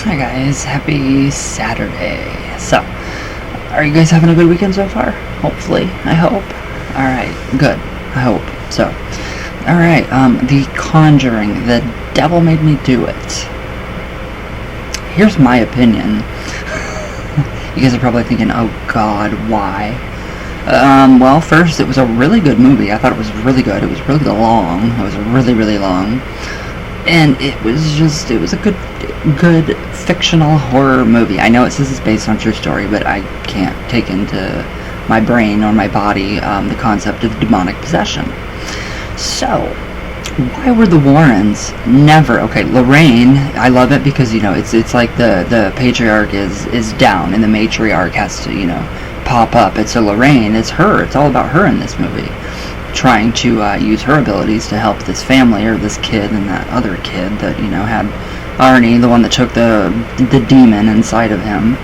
Hi guys, happy Saturday. So, are you guys having a good weekend so far? Hopefully, I hope. Alright, good. I hope. So, alright, The Conjuring, The Devil Made Me Do It. Here's my opinion. You guys are probably thinking, oh god, why? Well, first, it was a really good movie. I thought it was really good. It was really long. It was really, really long. And it was a good fictional horror movie. I know it says it's based on true story, but I can't take into my brain or my body the concept of demonic possession. So, why were the Warrens never... Okay, Lorraine, I love it because, it's like the patriarch is down and the matriarch has to, pop up. It's Lorraine, it's her. It's all about her in this movie. Trying to use her abilities to help this family or this kid and that other kid that had Arnie, the one that took the demon inside of him,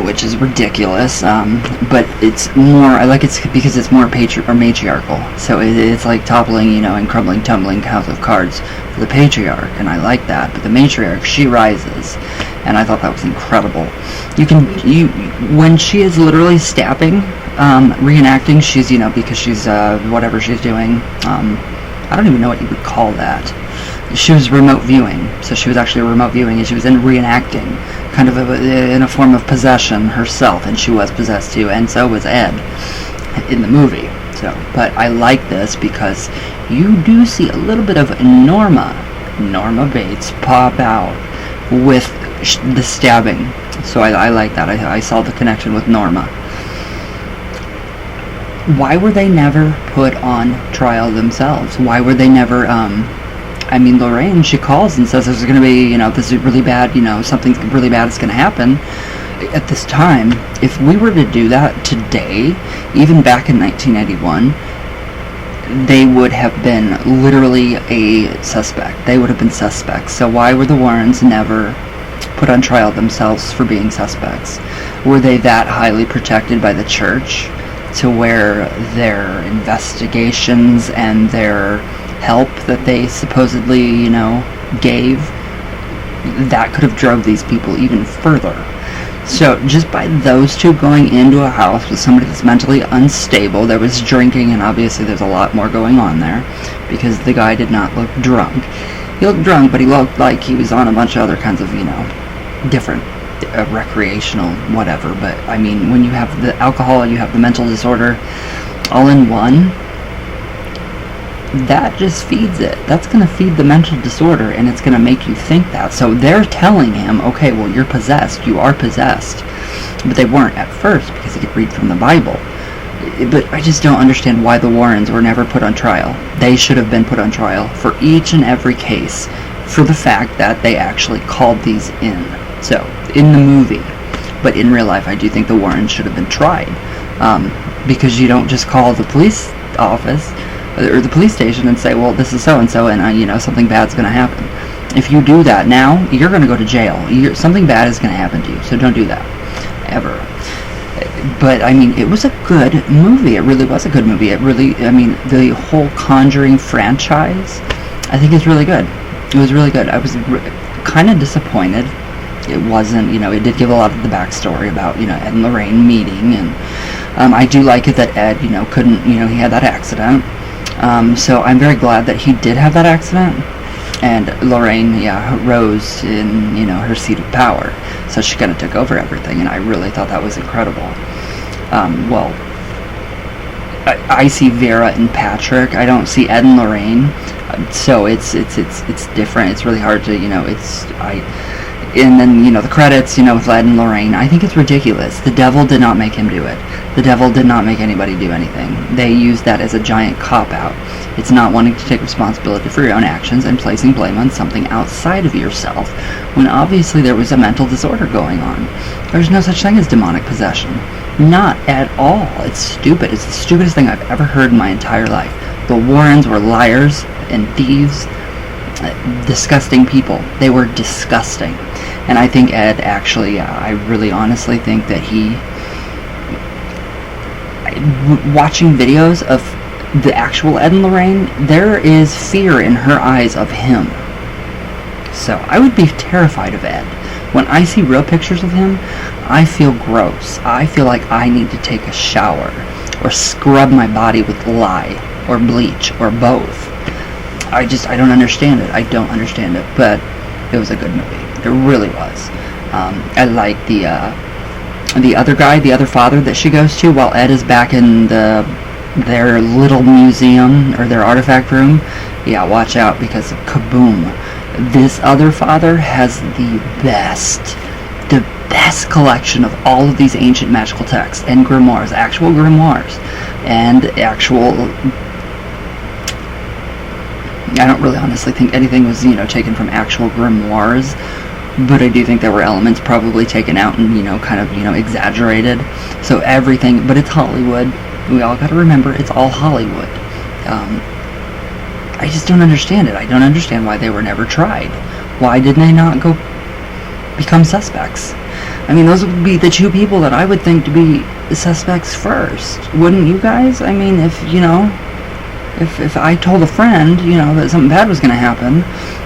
which is ridiculous. But it's more, I like it because it's more matriarchal. So it's like toppling, and crumbling, tumbling house of cards for the patriarch, and I like that. But the matriarch, she rises, and I thought that was incredible. When she is literally stabbing, reenacting, she's, because she's, whatever she's doing, I don't even know what you would call that. She was remote viewing, so she was actually remote viewing, and she was in reenacting, kind of in a form of possession herself, and she was possessed too, and so was Ed in the movie. So, but I like this because you do see a little bit of Norma Bates pop out with the stabbing. So I like that. I saw the connection with Norma. Why were they never put on trial themselves? Why were they never, Lorraine, she calls and says there's going to be, this is really bad, something really bad is going to happen. At this time, if we were to do that today, even back in 1981, they would have been literally a suspect. They would have been suspects. So why were the Warrens never put on trial themselves for being suspects? Were they that highly protected by the church to where their investigations and their help that they supposedly, gave, that could have drove these people even further? So just by those two going into a house with somebody that's mentally unstable, there was drinking, and obviously there's a lot more going on there, because the guy did not look drunk. He looked drunk, but he looked like he was on a bunch of other kinds of, different recreational whatever. But when you have the alcohol, you have the mental disorder all in one, that just feeds it. That's going to feed the mental disorder, and it's going to make you think that. So they're telling him, okay, well, you're possessed, you are possessed. But they weren't at first, because he could read from the Bible. But I just don't understand why the Warrens were never put on trial. They should have been put on trial for each and every case, for the fact that they actually called these in. So, in the movie, but in real life, I do think the Warrens should have been tried. Because you don't just call the police office or the police station and say, well, this is so-and-so, and something bad's going to happen. If you do that now, you're going to go to jail. Something bad is going to happen to you, so don't do that. Ever. But, it was a good movie. It really was a good movie. It really, the whole Conjuring franchise, I think is really good. It was really good. I was kind of disappointed. It wasn't, it did give a lot of the backstory about, Ed and Lorraine meeting, and I do like it that Ed, couldn't, he had that accident. So I'm very glad that he did have that accident, and Lorraine, rose in, her seat of power, so she kind of took over everything, and I really thought that was incredible. I see Vera and Patrick. I don't see Ed and Lorraine, so it's different. It's really hard to, and then, the credits, with Ed and Lorraine, I think it's ridiculous. The devil did not make him do it. The devil did not make anybody do anything. They used that as a giant cop-out. It's not wanting to take responsibility for your own actions and placing blame on something outside of yourself, when obviously there was a mental disorder going on. There's no such thing as demonic possession. Not at all. It's stupid. It's the stupidest thing I've ever heard in my entire life. The Warrens were liars and thieves. Disgusting people. They were disgusting. And I think Ed actually, I really honestly think that watching videos of the actual Ed and Lorraine, there is fear in her eyes of him. So I would be terrified of Ed. When I see real pictures of him, I feel gross. I feel like I need to take a shower or scrub my body with lye or bleach or both. I don't understand it. I don't understand it, but it was a good movie. It really was. I like the other guy, the other father that she goes to while Ed is back in their little museum or their artifact room. Yeah, watch out, because kaboom. This other father has the best collection of all of these ancient magical texts and grimoires, actual grimoires, and actual... I don't really honestly think anything was, taken from actual grimoires, but I do think there were elements probably taken out and, kind of, exaggerated. So everything, but it's Hollywood. We all got to remember, it's all Hollywood. I just don't understand it. I don't understand why they were never tried. Why didn't they not go become suspects? I mean, those would be the two people that I would think to be suspects first. Wouldn't you guys? I mean, if I told a friend, that something bad was going to happen,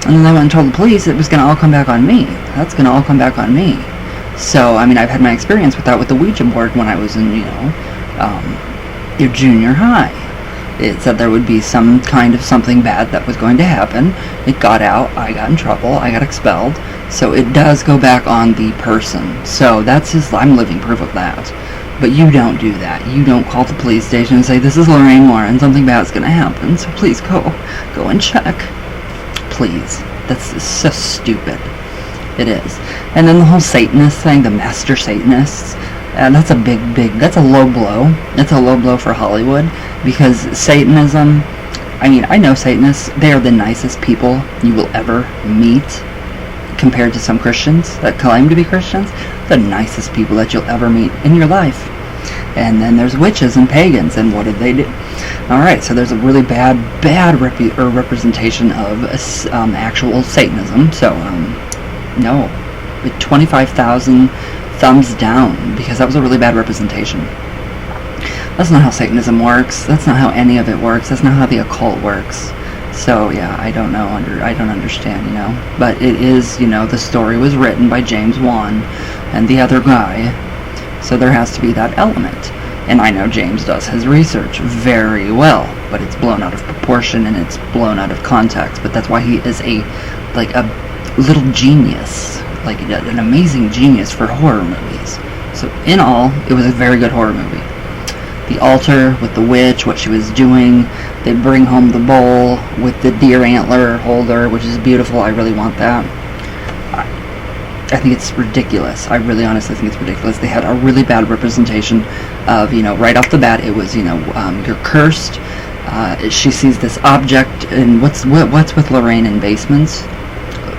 and then I went and told the police, it was going to all come back on me. That's going to all come back on me. So, I mean, I've had my experience with that with the Ouija board when I was in, your junior high. It said there would be some kind of something bad that was going to happen. It got out. I got in trouble. I got expelled. So it does go back on the person. So I'm living proof of that. But you don't do that. You don't call the police station and say, this is Lorraine Warren, something bad's going to happen, so please go and check. Please. That's so stupid. It is. And then the whole Satanist thing, the master Satanists, that's a that's a low blow. That's a low blow for Hollywood, because Satanism, I mean, I know Satanists, they are the nicest people you will ever meet, compared to some Christians that claim to be Christians. The nicest people that you'll ever meet in your life. And then there's witches and pagans, and what did they do? Alright, so there's a really bad representation of actual Satanism. So, no. With 25,000 thumbs down, because that was a really bad representation. That's not how Satanism works. That's not how any of it works. That's not how the occult works. So, yeah, I don't know, I don't understand, But it is, the story was written by James Wan and the other guy, so there has to be that element. And I know James does his research very well, but it's blown out of proportion and it's blown out of context. But that's why he is a little genius, like an amazing genius for horror movies. So, in all, it was a very good horror movie. The altar with the witch, what she was doing. They bring home the bowl with the deer antler holder, which is beautiful. I really want that. I think it's ridiculous. I really honestly think it's ridiculous. They had a really bad representation of, right off the bat, it was, you're cursed. She sees this object, and what's with Lorraine in basements?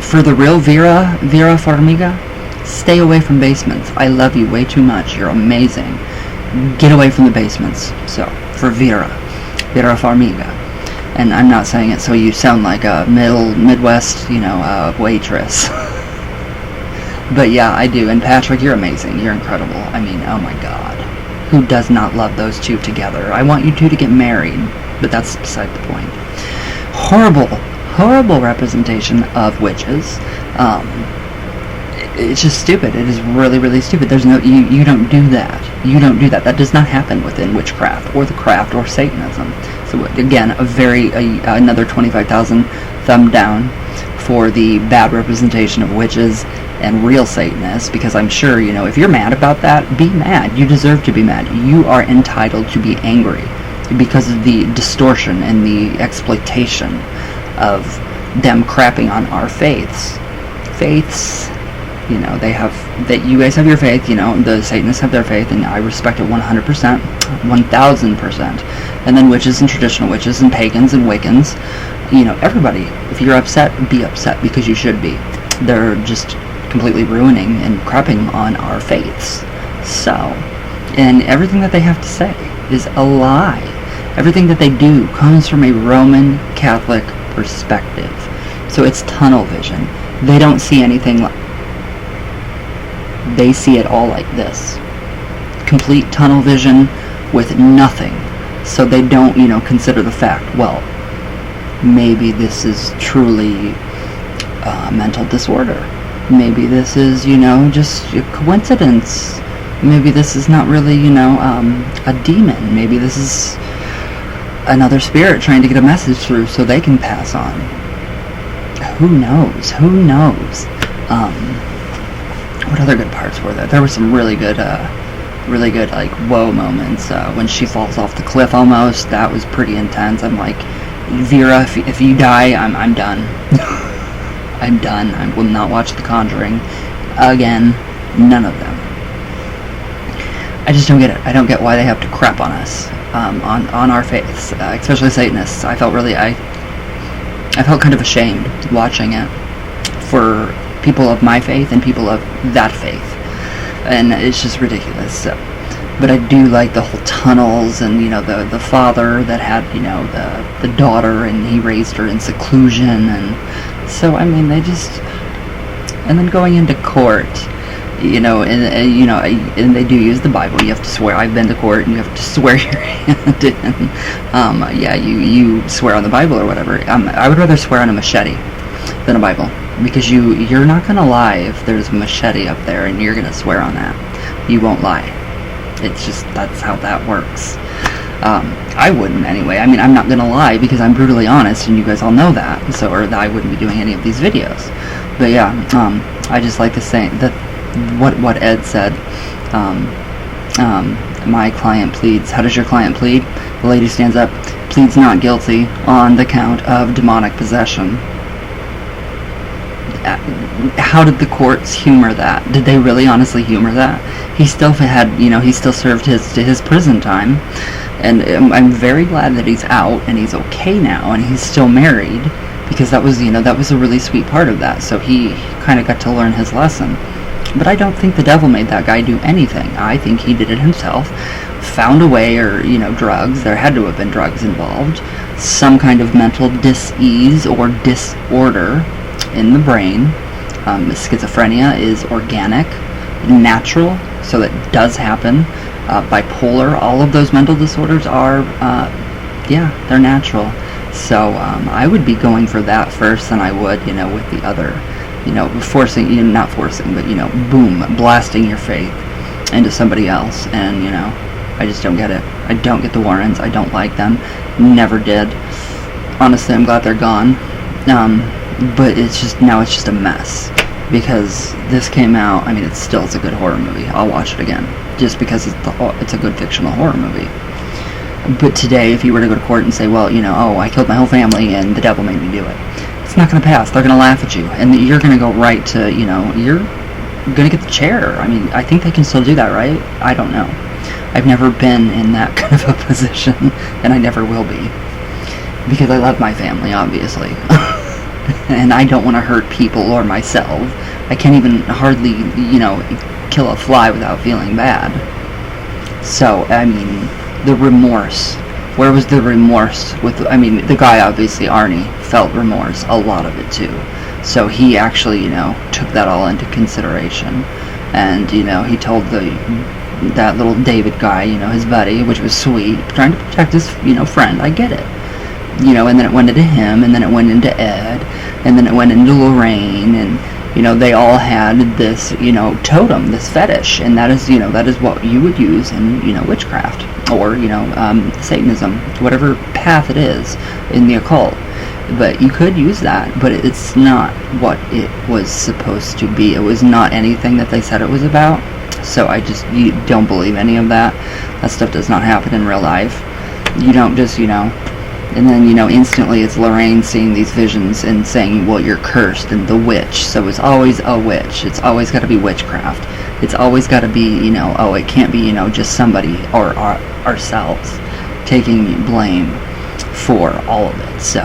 For the real Vera Farmiga, stay away from basements. I love you way too much. You're amazing. Get away from the basements. So, for Vera Farmiga. And I'm not saying it so you sound like a Midwest, waitress. But yeah, I do. And Patrick, you're amazing. You're incredible. I mean, oh my god. Who does not love those two together? I want you two to get married. But that's beside the point. Horrible representation of witches. It's just stupid. It is really, really stupid. There's no, you don't do that. You don't do that. That does not happen within witchcraft or the craft or Satanism. So again, another 25,000 thumb down for the bad representation of witches and real Satanists, because I'm sure, if you're mad about that, be mad. You deserve to be mad. You are entitled to be angry because of the distortion and the exploitation of them crapping on our faiths. You guys have your faith, the Satanists have their faith, and I respect it 100%, 1,000%. And then witches and traditional witches and pagans and Wiccans, everybody, if you're upset, be upset, because you should be. They're just completely ruining and crapping on our faiths. So, and everything that they have to say is a lie. Everything that they do comes from a Roman Catholic perspective. So it's tunnel vision. They don't see anything they see it all like this. Complete tunnel vision with nothing. So they don't, consider the fact, well, maybe this is truly mental disorder. Maybe this is, just a coincidence. Maybe this is not really, a demon. Maybe this is another spirit trying to get a message through so they can pass on. Who knows? What other good parts were there? There were some really good, like, whoa moments. When she falls off the cliff almost, that was pretty intense. I'm like, Vera, if you die, I'm done. I'm done. I will not watch The Conjuring again. None of them. I just don't get it. I don't get why they have to crap on us, on our faiths, especially Satanists. I felt kind of ashamed watching it for people of my faith and people of that faith, and it's just ridiculous. So, but I do like the whole tunnels and the father that had the daughter and he raised her in seclusion, and so I mean they just, and then going into court, and they do use the Bible. You have to swear. I've been to court, and you have to swear your hand in. You swear on the Bible or whatever. I would rather swear on a machete than a Bible, because you're not gonna lie if there's a machete up there and you're gonna swear on that. You won't lie. It's just, that's how that works. I wouldn't anyway. I mean, I'm not gonna lie because I'm brutally honest, and you guys all know that. So, or I wouldn't be doing any of these videos. But yeah, I just like to say that. What Ed said, my client pleads. How does your client plead? The lady stands up, pleads not guilty on the count of demonic possession. How did the courts humor that? Did they really honestly humor that? He still had, he still served his prison time, and I'm very glad that he's out and he's okay now and he's still married, because that was, that was a really sweet part of that. So he kind of got to learn his lesson. But I don't think the devil made that guy do anything. I think he did it himself, found a way, or, drugs. There had to have been drugs involved. Some kind of mental dis-ease or disorder in the brain. Schizophrenia is organic, natural, so it does happen. Bipolar, all of those mental disorders are, they're natural. So I would be going for that first than I would, with the other. Forcing, not forcing, but, boom, blasting your faith into somebody else. And, I just don't get it. I don't get the Warrens. I don't like them. Never did. Honestly, I'm glad they're gone. But it's just a mess. Because this came out, I mean, it's a good horror movie. I'll watch it again. Just because it's a good fictional horror movie. But today, if you were to go to court and say, well, I killed my whole family and the devil made me do it, it's not going to pass. They're going to laugh at you, and you're going to go right to, you're going to get the chair. I mean, I think they can still do that, right? I don't know. I've never been in that kind of a position, and I never will be, because I love my family, obviously, and I don't want to hurt people or myself. I can't even hardly, kill a fly without feeling bad. So, I mean, the remorse. Where was the remorse the guy, obviously, Arnie, felt remorse, a lot of it too. So he actually, took that all into consideration. And, he told that little David guy, his buddy, which was sweet, trying to protect his, friend. I get it. And then it went into him, and then it went into Ed, and then it went into Lorraine, and, they all had this, totem, this fetish, and that is what you would use in, witchcraft, or, Satanism, whatever path it is in the occult. But you could use that, but it's not what it was supposed to be. It was not anything that they said it was about. So you don't believe any of that. That stuff does not happen in real life. You don't just, and then, instantly it's Lorraine seeing these visions and saying, well, you're cursed, and the witch. So it's always a witch. It's always got to be witchcraft. It's always got to be, it can't be, just somebody or ourselves taking blame for all of it. So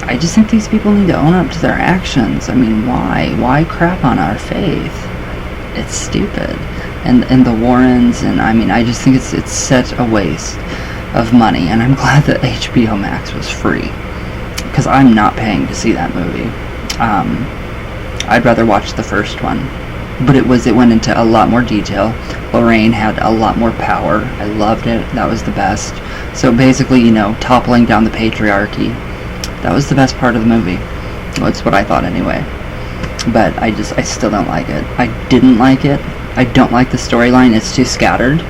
I just think these people need to own up to their actions. I mean, why? Why crap on our faith? It's stupid. And the Warrens, and I mean, I just think it's such a waste of money, and I'm glad that HBO Max was free, because I'm not paying to see that movie. I'd rather watch the first one, but it went into a lot more detail. Lorraine had a lot more power. I loved it. That was the best. So basically, toppling down the patriarchy, that was the best part of the movie. Well, that's what I thought anyway. But I still don't like it. I didn't like it. I don't like the storyline. It's too scattered.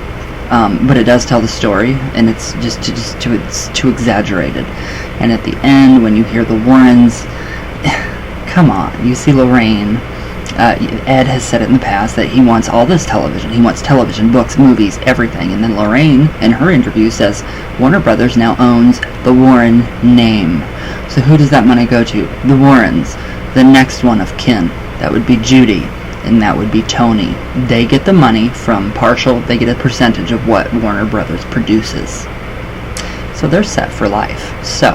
But it does tell the story, and it's too exaggerated. And at the end, when you hear the Warrens, come on, you see Lorraine. Ed has said it in the past that he wants all this television. He wants television, books, movies, everything. And then Lorraine, in her interview, says Warner Brothers now owns the Warren name. So who does that money go to? The Warrens. The next one of kin. That would be Judy. And that would be Tony. They get the money from they get a percentage of what Warner Brothers produces. So they're set for life. So,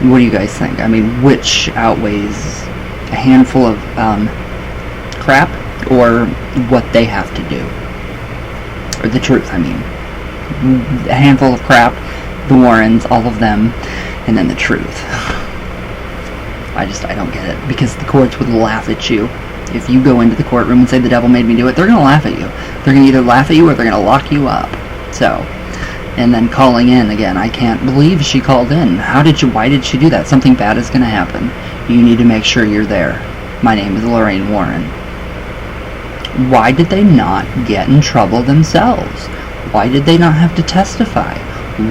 what do you guys think? I mean, which outweighs a handful of crap, or what they have to do? Or the truth, I mean. A handful of crap, the Warrens, all of them, and then the truth. I don't get it. Because the courts would laugh at you. If you go into the courtroom and say the devil made me do it, they're going to laugh at you. They're going to either laugh at you or they're going to lock you up. So, and then calling in again. I can't believe she called in. Why did she do that? Something bad is going to happen. You need to make sure you're there. My name is Lorraine Warren. Why did they not get in trouble themselves? Why did they not have to testify?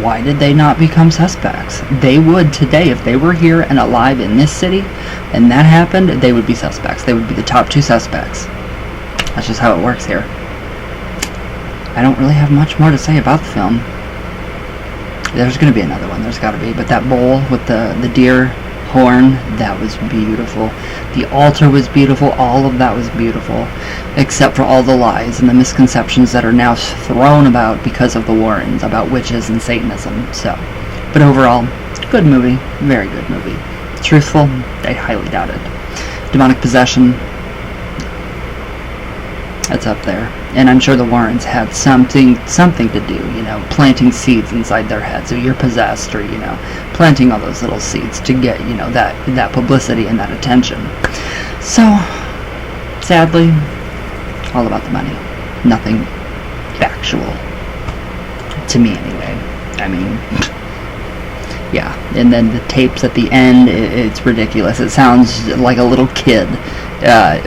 Why did they not become suspects? They would today, if they were here and alive in this city, and that happened, they would be suspects. They would be the top 2 suspects. That's just how it works here. I don't really have much more to say about the film. There's going to be another one. There's got to be. But that bowl with the deer horn, that was beautiful. The altar was beautiful. All of that was beautiful. Except for all the lies and the misconceptions that are now thrown about because of the Warrens, about witches and Satanism. So, but overall, good movie. Very good movie. Truthful? I highly doubt it. Demonic possession? That's up there. And I'm sure the Warrens had something to do, planting seeds inside their heads. So you're possessed, or, planting all those little seeds to get, that publicity and that attention. So, sadly, all about the money. Nothing factual. To me, anyway. I mean, yeah. And then the tapes at the end, it's ridiculous. It sounds like a little kid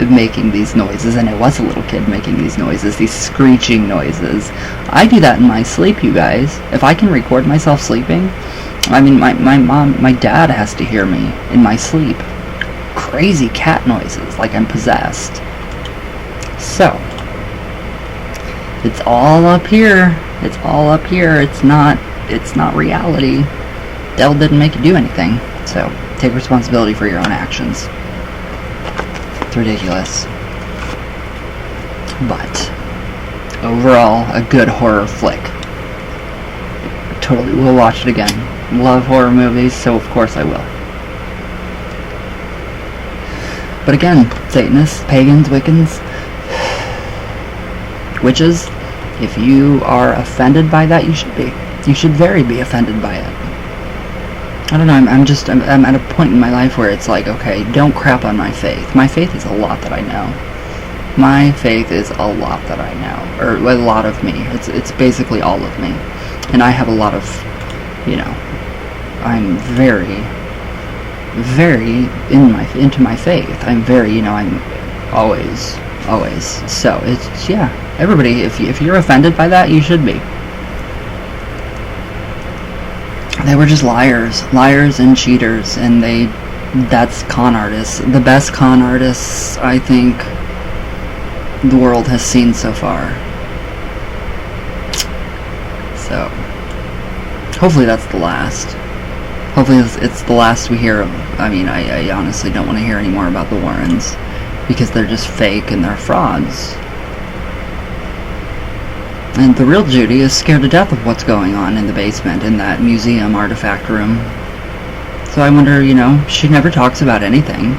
making these noises, and it was a little kid making these noises, these screeching noises. I do that in my sleep, you guys. If I can record myself sleeping, I mean, my dad has to hear me in my sleep. Crazy cat noises, like I'm possessed. So, it's all up here. It's all up here. It's not reality. Devil didn't make you do anything. So, take responsibility for your own actions. It's ridiculous. But, overall, a good horror flick. Totally will watch it again. Love horror movies, so of course I will. But again, Satanists, pagans, Wiccans, witches, if you are offended by that, you should be. You should very be offended by it. I don't know, I'm at a point in my life where it's like, okay, don't crap on my faith. My faith is a lot that I know. My faith is a lot that I know. Or a lot of me. It's basically all of me. And I have a lot of, I'm very, very into my faith. I'm very, I'm always. So, it's, yeah, everybody, if you're offended by that, you should be. They were just liars and cheaters, and that's con artists. The best con artists, I think, the world has seen so far. So, hopefully that's the last. Hopefully it's the last we hear of. I mean, I honestly don't want to hear any more about the Warrens, because they're just fake and they're frauds. And the real Judy is scared to death of what's going on in the basement, in that museum artifact room. So I wonder, she never talks about anything.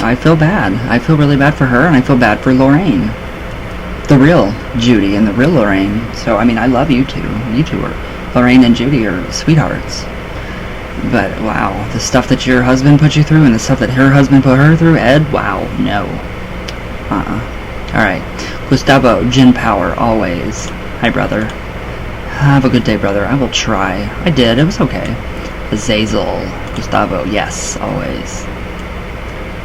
I feel bad. I feel really bad for her, and I feel bad for Lorraine. The real Judy and the real Lorraine. So, I mean, I love you two. You two are, Lorraine and Judy are sweethearts. But, wow, the stuff that your husband put you through and the stuff that her husband put her through, Ed, wow, no. Alright. Gustavo, Gin Power, always. Hi, brother. Have a good day, brother. I will try. I did. It was okay. Azazel. Gustavo. Yes, always.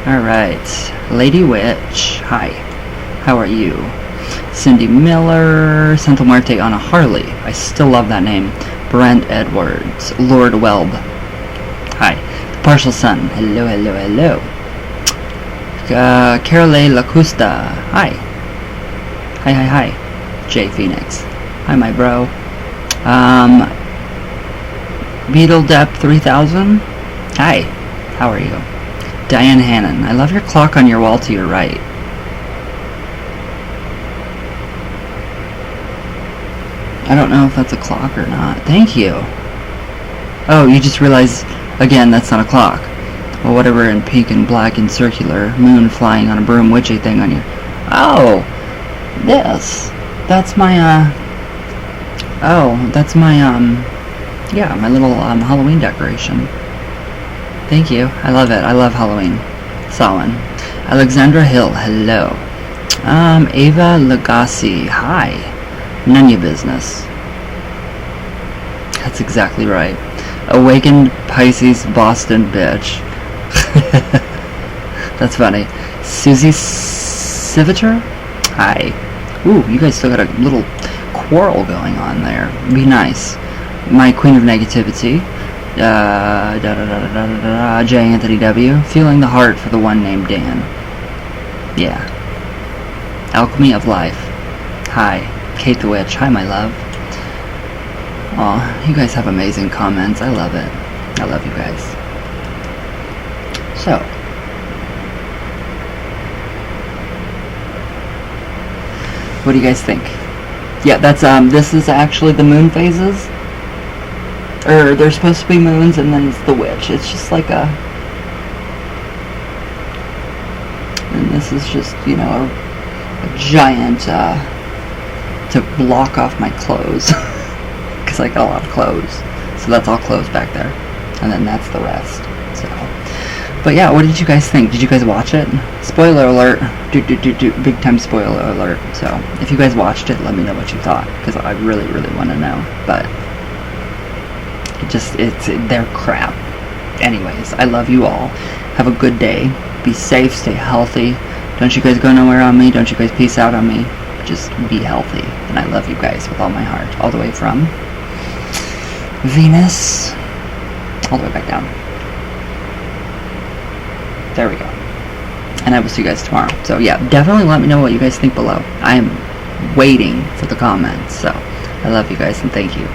Alright. Lady Witch. Hi. How are you? Cindy Miller. Santa Muerte on a Harley. I still love that name. Brent Edwards. Lord Welb. Hi. The Partial Sun. Hello, hello, hello. Carole Lacusta. Hi. Hi, hi, hi. Jay Phoenix. Hi, my bro. Beetle Dep 3000. Hi. How are you? Diane Hannon. I love your clock on your wall to your right. I don't know if that's a clock or not. Thank you. Oh, you just realized, again, that's not a clock. Well, whatever in pink and black and circular. Moon flying on a broom witchy thing on your... Oh! This. That's my, Oh, that's my, yeah, my little, Halloween decoration. Thank you. I love it. I love Halloween. Solin. Alexandra Hill. Hello. Ava Lagasse. Hi. None of your business. That's exactly right. Awakened Pisces Boston bitch. That's funny. Susie Civitor? Hi. Ooh, you guys still got a little quarrel going on there. Be nice. My Queen of Negativity. J. Anthony W. Feeling the heart for the one named Dan. Yeah. Alchemy of Life. Hi. Kate the Witch. Hi, my love. Aw, you guys have amazing comments. I love it. I love you guys. So, what do you guys think? Yeah, that's, this is actually the moon phases. Or, there's supposed to be moons, and then it's the witch. It's just like a... And this is just, you know, a giant, to block off my clothes. Because I got a lot of clothes. So that's all clothes back there. And then that's the rest. So, but yeah, what did you guys think? Did you guys watch it? Spoiler alert. Big time spoiler alert. So, if you guys watched it, let me know what you thought. Because I really, really want to know. But, they're crap. Anyways, I love you all. Have a good day. Be safe, stay healthy. Don't you guys go nowhere on me. Don't you guys peace out on me. Just be healthy. And I love you guys with all my heart. All the way from Venus all the way back down. There we go. And I will see you guys tomorrow. So yeah, definitely let me know what you guys think below. I am waiting for the comments. So I love you guys and thank you.